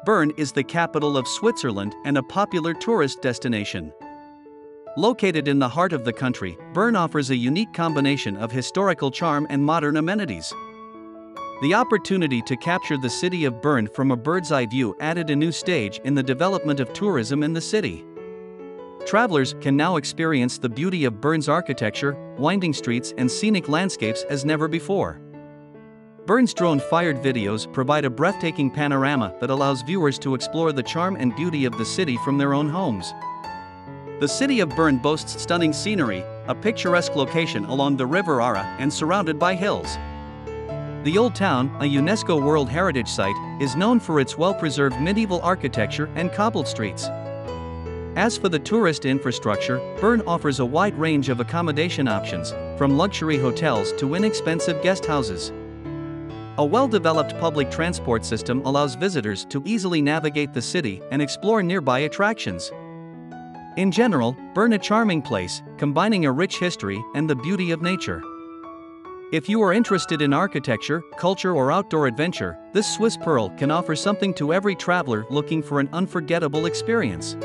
Bern is the capital of Switzerland and a popular tourist destination. Located in the heart of the country, Bern offers a unique combination of historical charm and modern amenities. The opportunity to capture the city of Bern from a bird's-eye view added a new stage in the development of tourism in the city. Travelers can now experience the beauty of Bern's architecture, winding streets, and scenic landscapes as never before. Bern's drone-fired videos provide a breathtaking panorama that allows viewers to explore the charm and beauty of the city from their own homes. The city of Bern boasts stunning scenery, a picturesque location along the River Aare and surrounded by hills. The Old Town, a UNESCO World Heritage Site, is known for its well-preserved medieval architecture and cobbled streets. As for the tourist infrastructure, Bern offers a wide range of accommodation options, from luxury hotels to inexpensive guest houses. A well-developed public transport system allows visitors to easily navigate the city and explore nearby attractions. In general, Bern is a charming place, combining a rich history and the beauty of nature. If you are interested in architecture, culture, or outdoor adventure, this Swiss pearl can offer something to every traveler looking for an unforgettable experience.